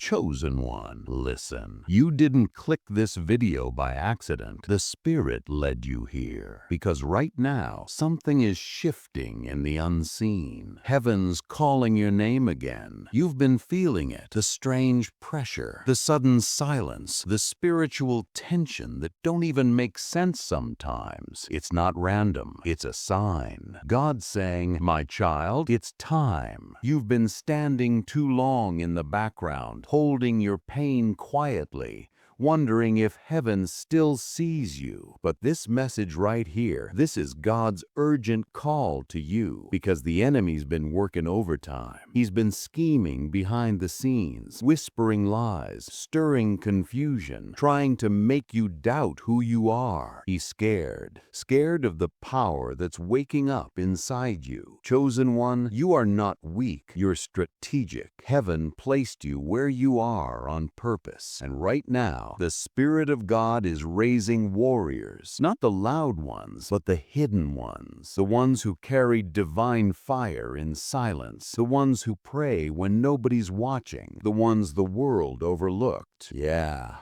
Chosen one, listen. You didn't click this video by accident. The Spirit led you here. Because right now, something is shifting in the unseen. Heaven's calling your name again. You've been feeling it. The strange pressure, the sudden silence, the spiritual tension that don't even make sense sometimes. It's not random. It's a sign. God's saying, my child, it's time. You've been standing too long in the background, holding your pain quietly, wondering if heaven still sees you. But this message right here, this is God's urgent call to you, because the enemy's been working overtime. He's been scheming behind the scenes, whispering lies, stirring confusion, trying to make you doubt who you are. He's scared of the power that's waking up inside you. Chosen one, you are not weak, you're strategic. Heaven placed you where you are on purpose. And right now, the Spirit of God is raising warriors, not the loud ones, but the hidden ones, the ones who carry divine fire in silence, the ones who pray when nobody's watching, the ones the world overlooked. Yeah,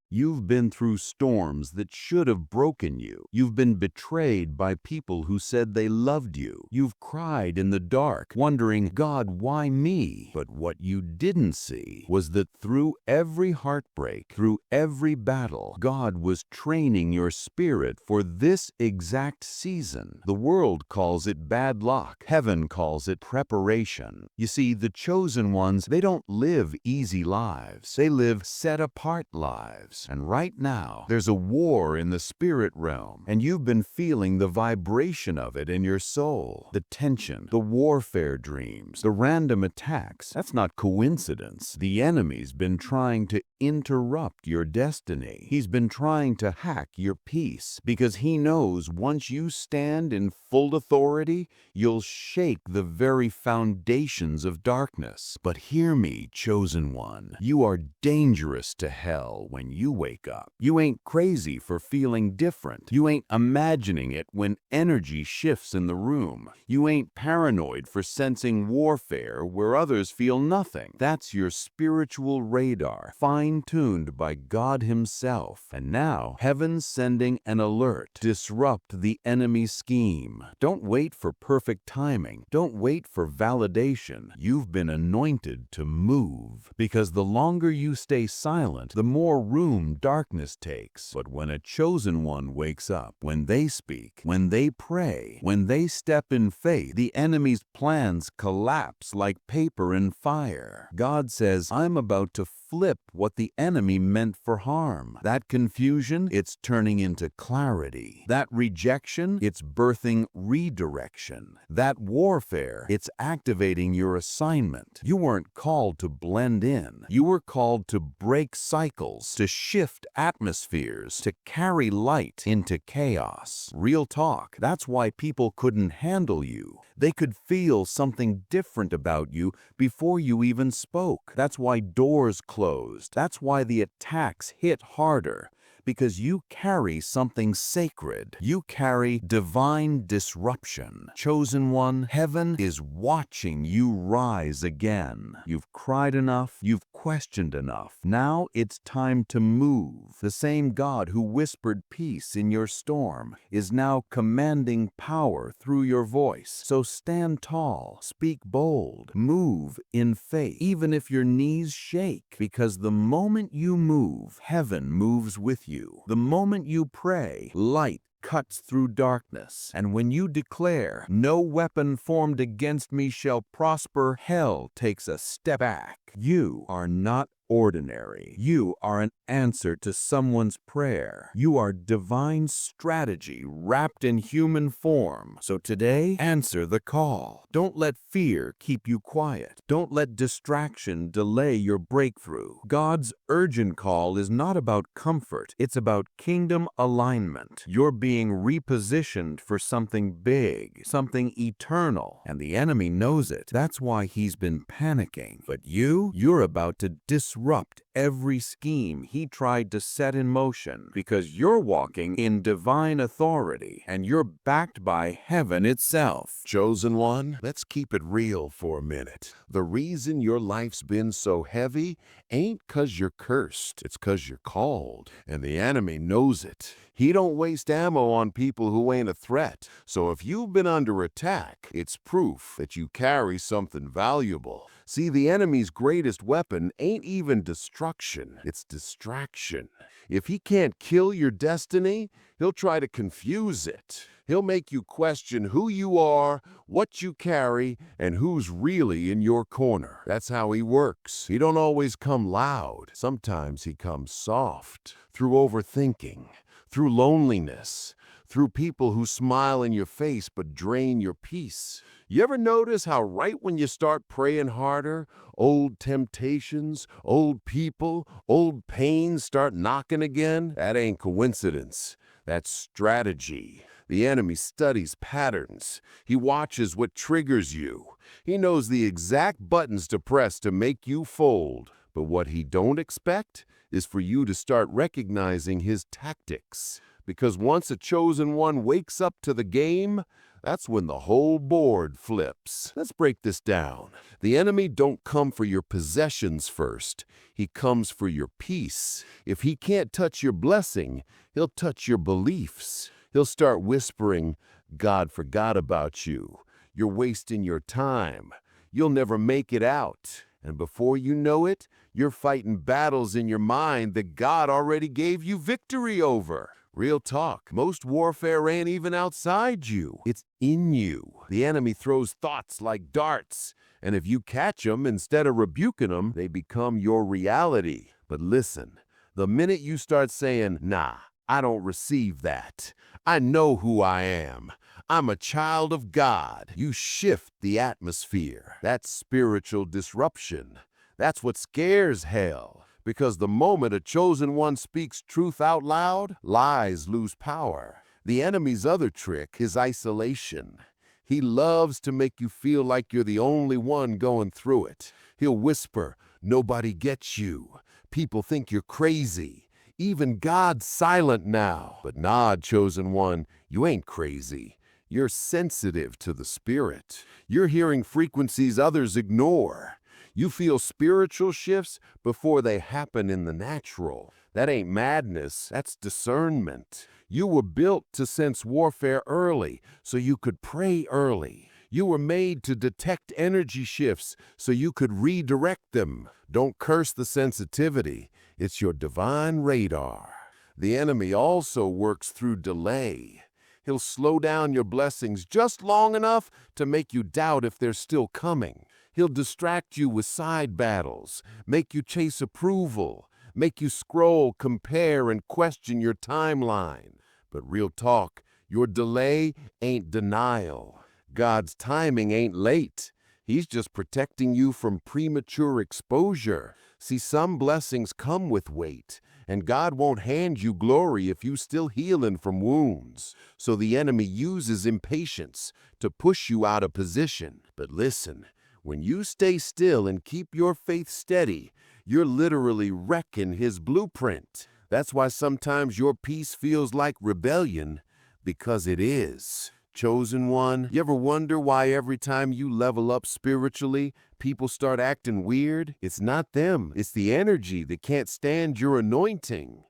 You've been through storms that should have broken you. You've been betrayed by people who said they loved you. You've cried in the dark, wondering, God, why me? But what you didn't see was that through every heartbreak, through every battle, God was training your spirit for this exact season. The world calls it bad luck. Heaven calls it preparation. You see, the chosen ones, they don't live easy lives. They live set-apart lives. And right now, there's a war in the spirit realm, and you've been feeling the vibration of it in your soul. The tension, the warfare dreams, the random attacks. That's not coincidence. The enemy's been trying to interrupt your destiny. He's been trying to hack your peace, because he knows once you stand in full authority, you'll shake the very foundations of darkness. But hear me, chosen one. You are dangerous to hell when you wake up. You ain't crazy for feeling different. You ain't imagining it when energy shifts in the room. You ain't paranoid for sensing warfare where others feel nothing. That's your spiritual radar, fine-tuned by God himself. And now, heaven's sending an alert. Disrupt the enemy's scheme. Don't wait for perfect timing. Don't wait for validation. You've been anointed to move. Because the longer you stay silent, the more room darkness takes. But when a chosen one wakes up, when they speak, when they pray, when they step in faith, the enemy's plans collapse like paper in fire. God says, I'm about to flip what the enemy meant for harm. That confusion, it's turning into clarity. That rejection, it's birthing redirection. That warfare, it's activating your assignment. You weren't called to blend in. You were called to break cycles, to shift atmospheres, to carry light into chaos. Real talk. That's why people couldn't handle you. They could feel something different about you before you even spoke. That's why doors closed. That's why the attacks hit harder. Because you carry something sacred. You carry divine disruption. Chosen one, heaven is watching you rise again. You've cried enough. You've questioned enough. Now it's time to move. The same God who whispered peace in your storm is now commanding power through your voice. So stand tall, speak bold, move in faith, even if your knees shake, because the moment you move, heaven moves with you. The moment you pray, light cuts through darkness. And when you declare, no weapon formed against me shall prosper, hell takes a step back. You are not ordinary. You are an answer to someone's prayer. You are divine strategy wrapped in human form. So today, answer the call. Don't let fear keep you quiet. Don't let distraction delay your breakthrough. God's urgent call is not about comfort. It's about kingdom alignment. You're being repositioned for something big, something eternal, and the enemy knows it. That's why he's been panicking. But you're about to disrupt disrupt every scheme he tried to set in motion, because you're walking in divine authority and you're backed by heaven itself. Chosen one, let's keep it real for a minute. The reason your life's been so heavy ain't 'cause you're cursed. It's 'cause you're called, and the enemy knows it. He don't waste ammo on people who ain't a threat. So if you've been under attack, it's proof that you carry something valuable. See, the enemy's greatest weapon ain't even destruction, it's distraction. If he can't kill your destiny, he'll try to confuse it. He'll make you question who you are, what you carry, and who's really in your corner. That's how he works. He don't always come loud. Sometimes he comes soft, through overthinking, through loneliness, through people who smile in your face but drain your peace. You ever notice how right when you start praying harder, old temptations, old people, old pains start knocking again? That ain't coincidence. That's strategy. The enemy studies patterns. He watches what triggers you. He knows the exact buttons to press to make you fold. But what he don't expect is for you to start recognizing his tactics. Because once a chosen one wakes up to the game, that's when the whole board flips. Let's break this down. The enemy don't come for your possessions first. He comes for your peace. If he can't touch your blessing, he'll touch your beliefs. He'll start whispering, God forgot about you. You're wasting your time. You'll never make it out. And before you know it, you're fighting battles in your mind that God already gave you victory over. Real talk, most warfare ain't even outside you. It's in you. The enemy throws thoughts like darts, and if you catch them instead of rebuking them, they become your reality. But listen, the minute you start saying, nah, I don't receive that. I know who I am. I'm a child of God. You shift the atmosphere. That's spiritual disruption. That's what scares hell. Because the moment a chosen one speaks truth out loud, lies lose power. The enemy's other trick is isolation. He loves to make you feel like you're the only one going through it. He'll whisper, nobody gets you. People think you're crazy. Even God's silent now. But nah, chosen one, you ain't crazy. You're sensitive to the Spirit. You're hearing frequencies others ignore. You feel spiritual shifts before they happen in the natural. That ain't madness, that's discernment. You were built to sense warfare early, so you could pray early. You were made to detect energy shifts, so you could redirect them. Don't curse the sensitivity. It's your divine radar. The enemy also works through delay. He'll slow down your blessings just long enough to make you doubt if they're still coming. He'll distract you with side battles, make you chase approval, make you scroll, compare, and question your timeline. But real talk, your delay ain't denial. God's timing ain't late. He's just protecting you from premature exposure. See, some blessings come with weight, and God won't hand you glory if you're still healing from wounds. So the enemy uses impatience to push you out of position. But listen, when you stay still and keep your faith steady, you're literally wrecking his blueprint. That's why sometimes your peace feels like rebellion, because it is. Chosen one, you ever wonder why every time you level up spiritually, people start acting weird? It's not them, it's the energy that can't stand your anointing.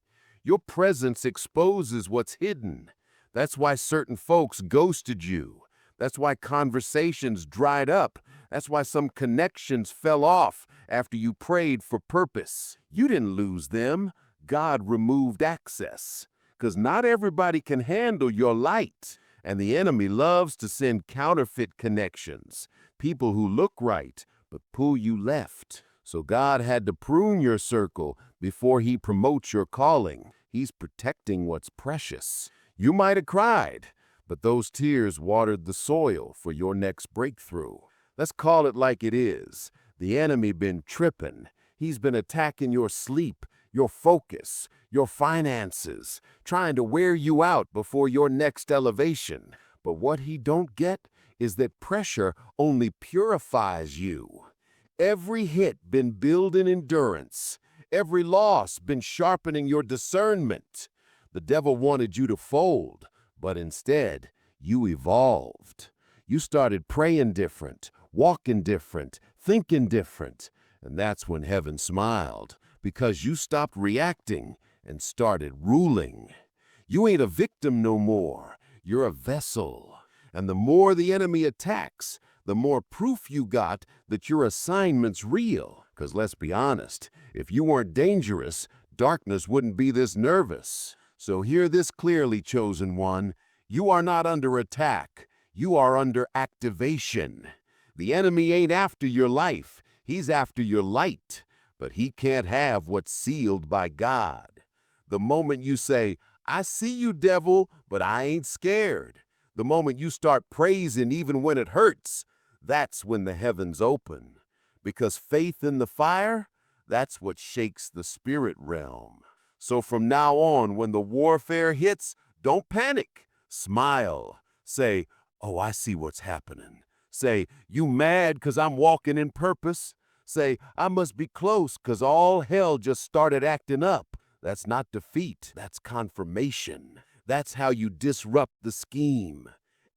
Your presence exposes what's hidden. That's why certain folks ghosted you. That's why conversations dried up. That's why some connections fell off after you prayed for purpose. You didn't lose them. God removed access. Because not everybody can handle your light. And the enemy loves to send counterfeit connections, people who look right but pull you left. So God had to prune your circle before he promotes your calling. He's protecting what's precious. You might have cried, but those tears watered the soil for your next breakthrough. Let's call it like it is. The enemy been tripping. He's been attacking your sleep, your focus, your finances, trying to wear you out before your next elevation. But what he don't get is that pressure only purifies you. Every hit been building endurance. Every loss been sharpening your discernment. The devil wanted you to fold, but instead, you evolved. You started praying different, walking different, thinking different. And that's when heaven smiled, because you stopped reacting and started ruling. You ain't a victim no more. You're a vessel. And the more the enemy attacks, the more proof you got that your assignment's real. Because let's be honest, if you weren't dangerous, darkness wouldn't be this nervous. So hear this clearly, chosen one. You are not under attack. You are under activation. The enemy ain't after your life. He's after your light. But he can't have what's sealed by God. The moment you say, I see you, devil, but I ain't scared. The moment you start praising even when it hurts, that's when the heavens open. Because faith in the fire, that's what shakes the spirit realm. So from now on, when the warfare hits, don't panic. Smile. Say, oh, I see what's happening. Say, you mad 'cause I'm walking in purpose? Say, I must be close 'cause all hell just started acting up. That's not defeat, that's confirmation. That's how you disrupt the scheme.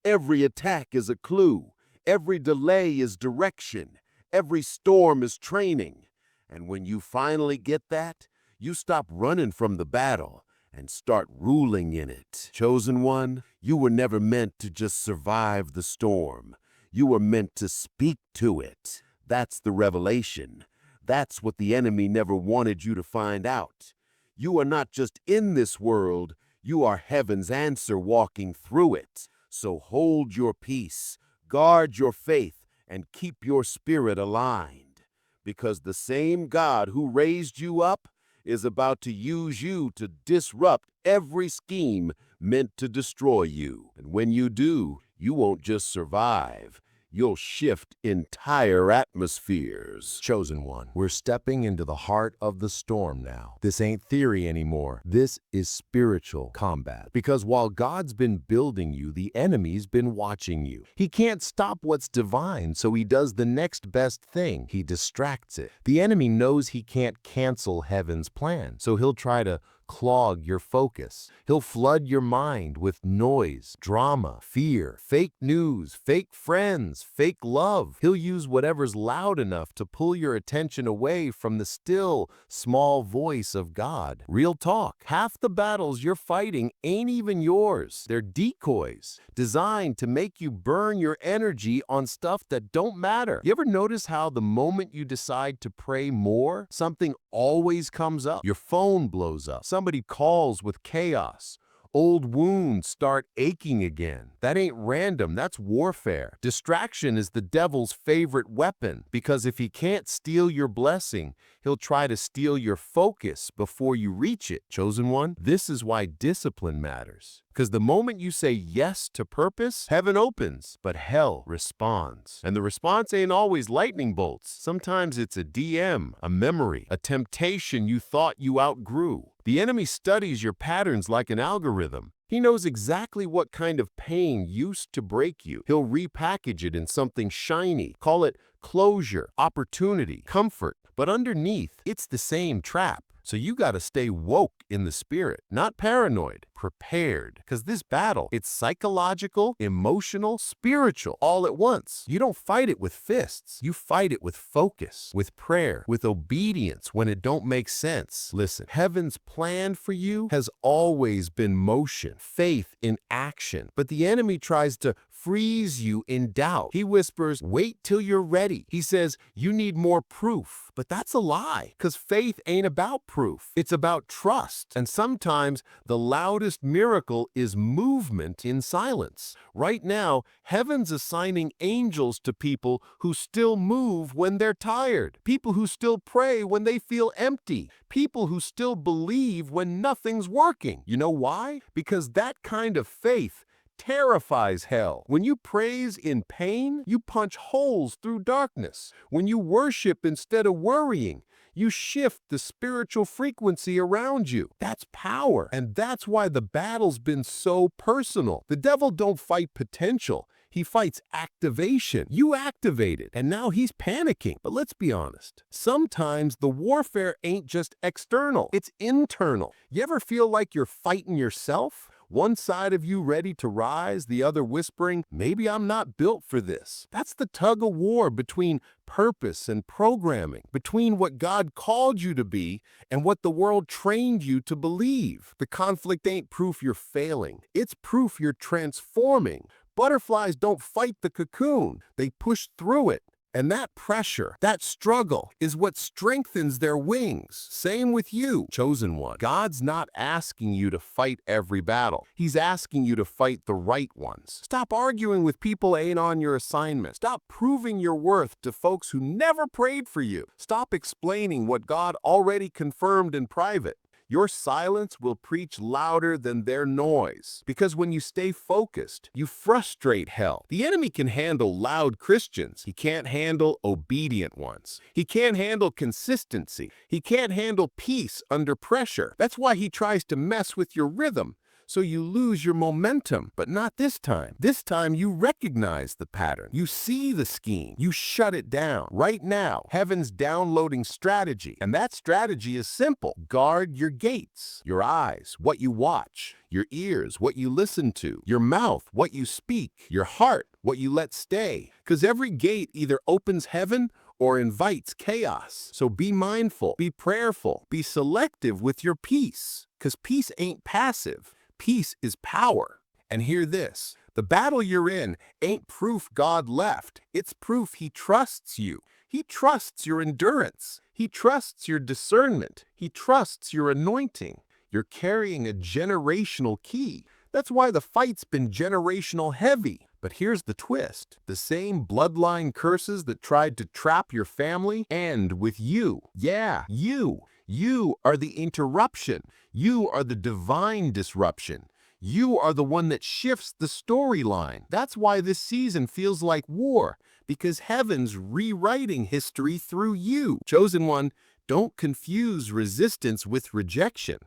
Every attack is a clue. Every delay is direction. Every storm is training. And when you finally get that, you stop running from the battle and start ruling in it. Chosen one, you were never meant to just survive the storm. You were meant to speak to it. That's the revelation. That's what the enemy never wanted you to find out. You are not just in this world, you are heaven's answer walking through it. So hold your peace, guard your faith, and keep your spirit aligned. Because the same God who raised you up is about to use you to disrupt every scheme meant to destroy you. And when you do, you won't just survive. You'll shift entire atmospheres. Chosen one, we're stepping into the heart of the storm now. This ain't theory anymore. This is spiritual combat. Because while God's been building you, the enemy's been watching you. He can't stop what's divine, so he does the next best thing. He distracts it. The enemy knows he can't cancel heaven's plan, so he'll try to clog your focus. He'll flood your mind with noise, drama, fear, fake news, fake friends, fake love. He'll use whatever's loud enough to pull your attention away from the still, small voice of God. Real talk. Half the battles you're fighting ain't even yours. They're decoys, designed to make you burn your energy on stuff that don't matter. You ever notice how the moment you decide to pray more, something always comes up? Your phone blows up. Somebody calls with chaos. Old wounds start aching again. That ain't random, that's warfare. Distraction is the devil's favorite weapon, because if he can't steal your blessing, he'll try to steal your focus before you reach it. Chosen one, this is why discipline matters. Because the moment you say yes to purpose, heaven opens, but hell responds. And the response ain't always lightning bolts. Sometimes it's a DM, a memory, a temptation you thought you outgrew. The enemy studies your patterns like an algorithm. He knows exactly what kind of pain used to break you. He'll repackage it in something shiny. Call it closure, opportunity, comfort. But underneath, it's the same trap. So you gotta stay woke in the spirit, not paranoid, prepared. Because this battle, it's psychological, emotional, spiritual, all at once. You don't fight it with fists. You fight it with focus, with prayer, with obedience when it don't make sense. Listen, heaven's plan for you has always been motion, faith in action. But the enemy tries to freeze you in doubt. He whispers, wait till you're ready. He says, you need more proof. But that's a lie, because faith ain't about proof. It's about trust. And sometimes the loudest miracle is movement in silence. Right now, heaven's assigning angels to people who still move when they're tired. People who still pray when they feel empty. People who still believe when nothing's working. You know why? Because that kind of faith terrifies hell. When you praise in pain, you punch holes through darkness. When you worship instead of worrying, you shift the spiritual frequency around you. That's power. And that's why the battle's been so personal. The devil don't fight potential. He fights activation. You activate it, and now he's panicking. But let's be honest. Sometimes the warfare ain't just external, it's internal. You ever feel like you're fighting yourself? One side of you ready to rise, the other whispering, maybe I'm not built for this. That's the tug of war between purpose and programming, between what God called you to be and what the world trained you to believe. The conflict ain't proof you're failing. It's proof you're transforming. Butterflies don't fight the cocoon. They push through it. And that pressure, that struggle, is what strengthens their wings. Same with you, chosen one. God's not asking you to fight every battle. He's asking you to fight the right ones. Stop arguing with people ain't on your assignment. Stop proving your worth to folks who never prayed for you. Stop explaining what God already confirmed in private. Your silence will preach louder than their noise. Because when you stay focused, you frustrate hell. The enemy can handle loud Christians. He can't handle obedient ones. He can't handle consistency. He can't handle peace under pressure. That's why he tries to mess with your rhythm, so you lose your momentum. But not this time. This time you recognize the pattern. You see the scheme. You shut it down. Right now, heaven's downloading strategy. And that strategy is simple. Guard your gates. Your eyes, what you watch. Your ears, what you listen to. Your mouth, what you speak. Your heart, what you let stay. Because every gate either opens heaven or invites chaos. So be mindful, be prayerful, be selective with your peace. Because peace ain't passive. Peace is power. And hear this, the battle you're in ain't proof God left. It's proof he trusts you. He trusts your endurance. He trusts your discernment. He trusts your anointing. You're carrying a generational key. That's why the fight's been generational heavy. But here's the twist. The same bloodline curses that tried to trap your family end with you. Yeah, you. You are the interruption. You are the divine disruption. You are the one that shifts the storyline. That's why this season feels like war, because heaven's rewriting history through you. Chosen one, don't confuse resistance with rejection.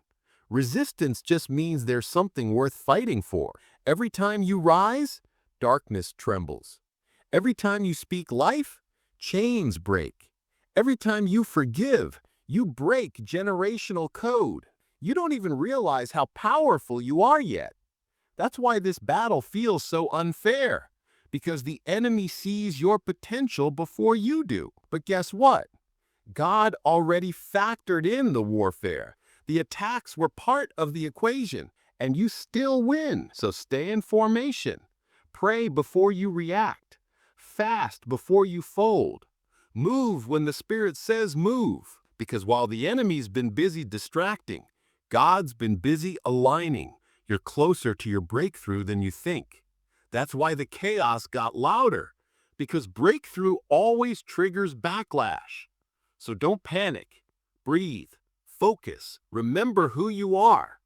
Resistance just means there's something worth fighting for. Every time you rise, darkness trembles. Every time you speak life, chains break. Every time you forgive, you break generational code. You don't even realize how powerful you are yet. That's why this battle feels so unfair, because the enemy sees your potential before you do. But guess what? God already factored in the warfare. The attacks were part of the equation, and you still win. So stay in formation. Pray before you react. Fast before you fold. Move when the Spirit says move. Because while the enemy's been busy distracting, God's been busy aligning. You're closer to your breakthrough than you think. That's why the chaos got louder, because breakthrough always triggers backlash. So don't panic. Breathe. Focus. Remember who you are.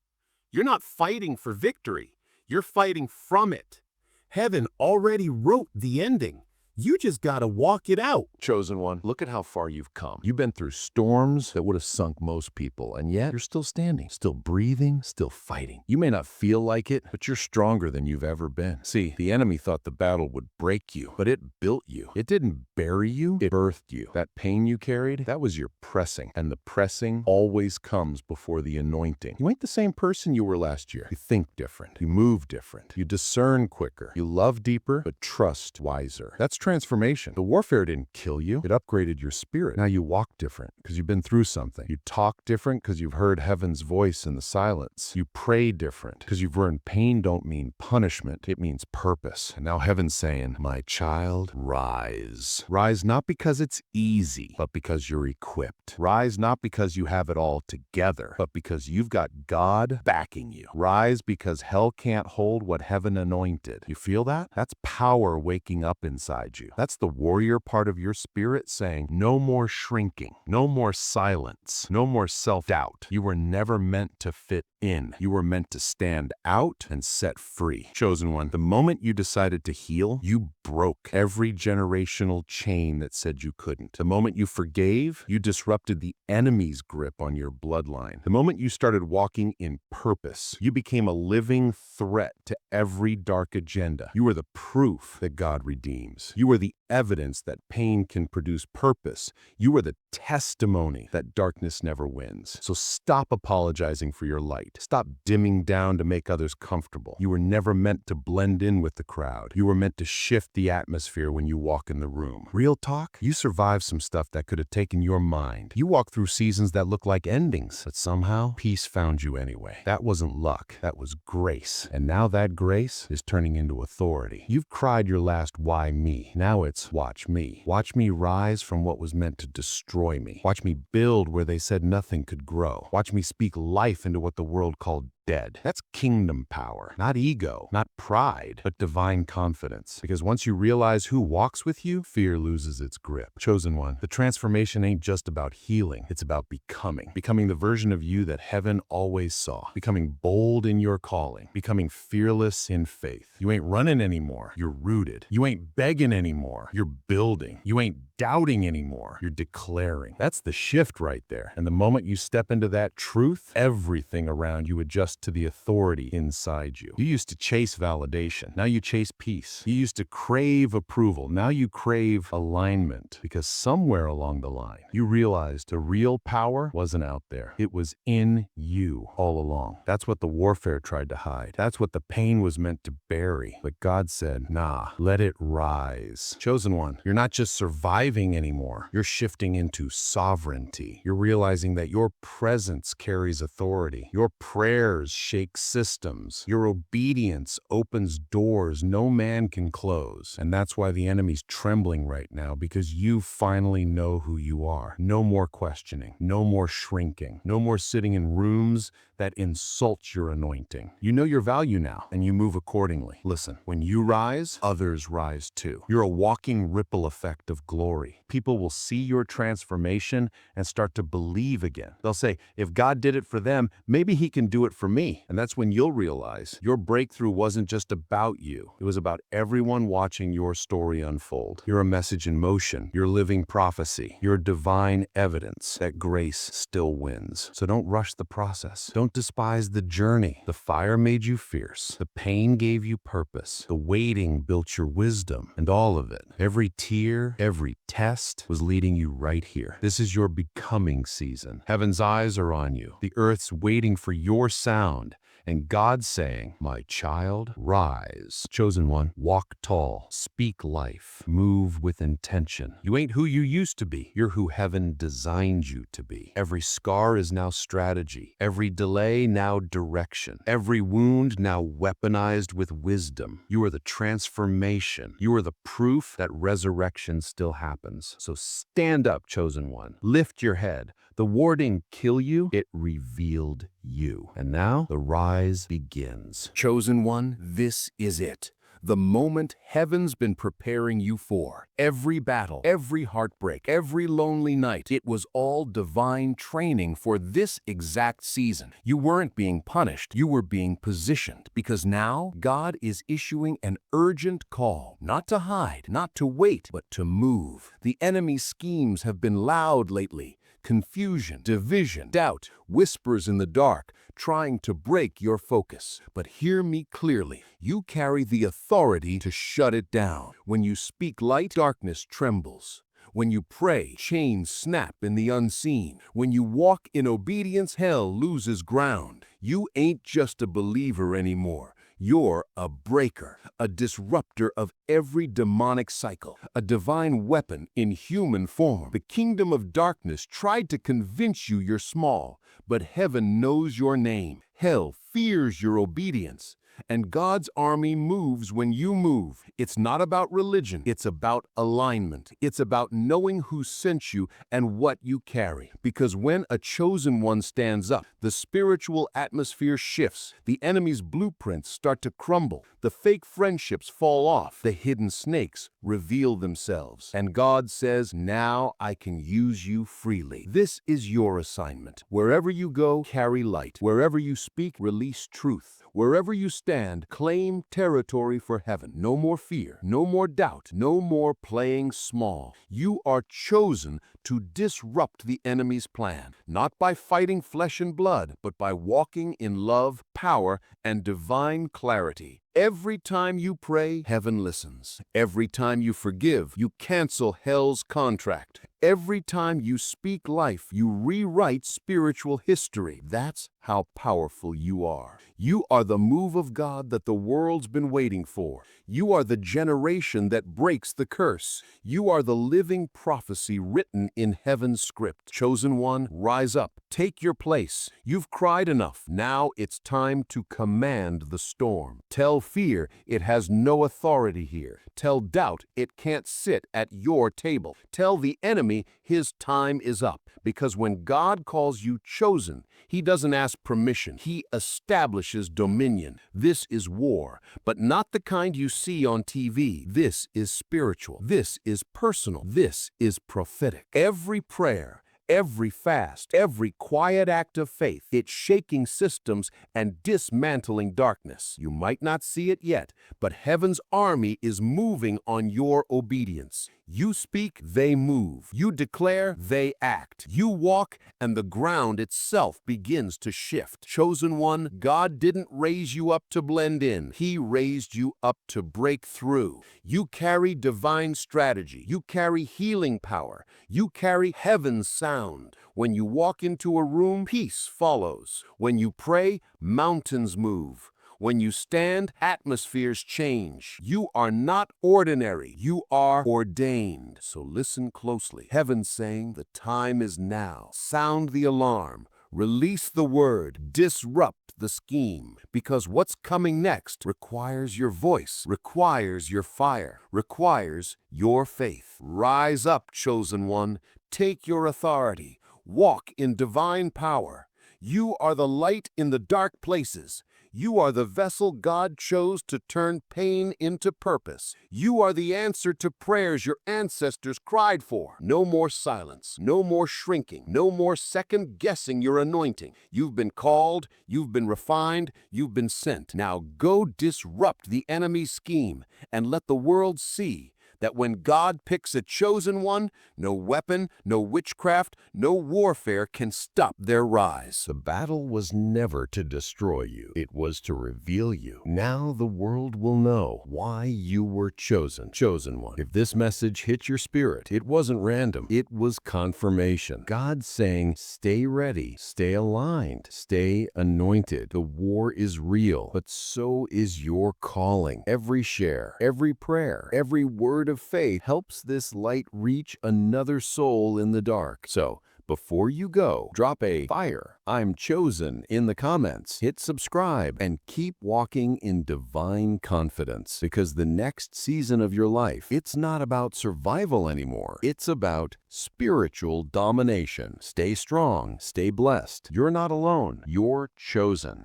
You're not fighting for victory. You're fighting from it. Heaven already wrote the ending. You just gotta walk it out. Chosen one, look at how far you've come. You've been through storms that would have sunk most people, and yet you're still standing, still breathing, still fighting. You may not feel like it, but you're stronger than you've ever been. See, the enemy thought the battle would break you, but it built you. It didn't bury you, it birthed you. That pain you carried, that was your pressing, and the pressing always comes before the anointing. You ain't the same person you were last year. You think different, you move different, you discern quicker, you love deeper, but trust wiser. That's transformation. The warfare didn't kill you. It upgraded your spirit. Now you walk different because you've been through something. You talk different because you've heard heaven's voice in the silence. You pray different because you've learned pain don't mean punishment. It means purpose. And now heaven's saying, my child, rise. Rise not because it's easy, but because you're equipped. Rise not because you have it all together, but because you've got God backing you. Rise because hell can't hold what heaven anointed. You feel that? That's power waking up inside you. That's the warrior part of your spirit saying, no more shrinking, no more silence, no more self-doubt. You were never meant to fit in. You were meant to stand out and set free. Chosen one, the moment you decided to heal, you broke every generational chain that said you couldn't. The moment you forgave, you disrupted the enemy's grip on your bloodline. The moment you started walking in purpose, you became a living threat to every dark agenda. You were the proof that God redeems. You were the evidence that pain can produce purpose. You are the testimony that darkness never wins. So stop apologizing for your light. Stop dimming down to make others comfortable. You were never meant to blend in with the crowd. You were meant to shift the atmosphere when you walk in the room. Real talk, you survived some stuff that could have taken your mind. You walked through seasons that looked like endings, but somehow peace found you anyway. That wasn't luck, that was grace. And now that grace is turning into authority. You've cried your last why me. Now it's watch me. Watch me rise from what was meant to destroy me. Watch me build where they said nothing could grow. Watch me speak life into what the world called dead. That's kingdom power, not ego, not pride, but divine confidence. Because once you realize who walks with you, fear loses its grip. Chosen one, the transformation ain't just about healing, it's about becoming. Becoming the version of you that heaven always saw. Becoming bold in your calling. Becoming fearless in faith. You ain't running anymore, you're rooted. You ain't begging anymore, you're building. You ain't doubting anymore, you're declaring. That's the shift right there. And the moment you step into that truth, everything around you adjusts to the authority inside you. You used to chase validation. Now you chase peace. You used to crave approval. Now you crave alignment. Because somewhere along the line, you realized the real power wasn't out there. It was in you all along. That's what the warfare tried to hide. That's what the pain was meant to bury. But God said, nah, let it rise. Chosen one, you're not just surviving anymore. You're shifting into sovereignty. You're realizing that your presence carries authority. Your prayers shake systems. Your obedience opens doors no man can close. And that's why the enemy's trembling right now, because you finally know who you are. No more questioning. No more shrinking. No more sitting in rooms that insult your anointing. You know your value now, and you move accordingly. Listen, when you rise, others rise too. You're a walking ripple effect of glory. People will see your transformation and start to believe again. They'll say, if God did it for them, maybe he can do it for me. And that's when you'll realize your breakthrough wasn't just about you. It was about everyone watching your story unfold. You're a message in motion. You're living prophecy. You're divine evidence that grace still wins. So don't rush the process. Don't despise the journey. The fire made you fierce. The pain gave you purpose. The waiting built your wisdom. And all of it, every tear, every test was leading you right here. This is your becoming season. Heaven's eyes are on you. The earth's waiting for your sound. And God's saying, my child, rise. Chosen one, walk tall, speak life, move with intention. You ain't who you used to be. You're who heaven designed you to be. Every scar is now strategy. Every delay now direction. Every wound now weaponized with wisdom. You are the transformation. You are the proof that resurrection still happens. So stand up, chosen one. Lift your head. The war didn't kill you, it revealed you. And now the rise begins. Chosen one, this is it. The moment heaven's been preparing you for. Every battle, every heartbreak, every lonely night, it was all divine training for this exact season. You weren't being punished, you were being positioned. Because now, God is issuing an urgent call, not to hide, not to wait, but to move. The enemy's schemes have been loud lately. Confusion, division, doubt, whispers in the dark, trying to break your focus. But hear me clearly, you carry the authority to shut it down. When you speak light, darkness trembles. When you pray, chains snap in the unseen. When you walk in obedience, hell loses ground. You ain't just a believer anymore. You're a breaker, a disruptor of every demonic cycle, a divine weapon in human form. The kingdom of darkness tried to convince you you're small, but heaven knows your name. Hell fears your obedience. And God's army moves when you move. It's not about religion. It's about alignment. It's about knowing who sent you and what you carry. Because when a chosen one stands up, the spiritual atmosphere shifts. The enemy's blueprints start to crumble. The fake friendships fall off. The hidden snakes reveal themselves. And God says, now I can use you freely. This is your assignment. Wherever you go, carry light. Wherever you speak, release truth. Wherever you stand, claim territory for heaven. No more fear, no more doubt, no more playing small. You are chosen to disrupt the enemy's plan, not by fighting flesh and blood, but by walking in love, power, and divine clarity. Every time you pray, heaven listens. Every time you forgive, you cancel hell's contract. Every time you speak life, you rewrite spiritual history. That's how powerful you are. You are the move of God that the world's been waiting for. You are the generation that breaks the curse. You are the living prophecy written in heaven's script. Chosen one, rise up. Take your place. You've cried enough. Now it's time to command the storm. Tell fear it has no authority here. Tell doubt it can't sit at your table. Tell the enemy his time is up. Because when God calls you chosen, he doesn't ask permission. He establishes dominion. This is war, but not the kind you see on TV. This is spiritual. This is personal. This is prophetic. Every prayer, every fast, every quiet act of faith, it's shaking systems and dismantling darkness. You might not see it yet, but heaven's army is moving on your obedience. You speak, they move. You declare, they act. You walk, and the ground itself begins to shift. Chosen one, God didn't raise you up to blend in. He raised you up to break through. You carry divine strategy. You carry healing power. You carry heaven's sound. When you walk into a room, peace follows. When you pray, mountains move. When you stand, atmospheres change. You are not ordinary. You are ordained. So listen closely. Heaven's saying the time is now. Sound the alarm. Release the word. Disrupt the scheme. Because what's coming next requires your voice, requires your fire, requires your faith. Rise up, chosen one. Take your authority. Walk in divine power. You are the light in the dark places. You are the vessel God chose to turn pain into purpose. You are the answer to prayers your ancestors cried for. No more silence, no more shrinking, no more second-guessing your anointing. You've been called, you've been refined, you've been sent. Now go disrupt the enemy's scheme and let the world see that when God picks a chosen one, no weapon, no witchcraft, no warfare can stop their rise. The battle was never to destroy you. It was to reveal you. Now the world will know why you were chosen. Chosen one. If this message hit your spirit, it wasn't random. It was confirmation. God saying, stay ready, stay aligned, stay anointed. The war is real, but so is your calling. Every share, every prayer, every word of faith helps this light reach another soul in the dark. So, before you go, drop a fire, I'm chosen in the comments. Hit subscribe and keep walking in divine confidence, because the next season of your life, it's not about survival anymore. It's about spiritual domination. Stay strong, stay blessed. You're not alone. You're chosen.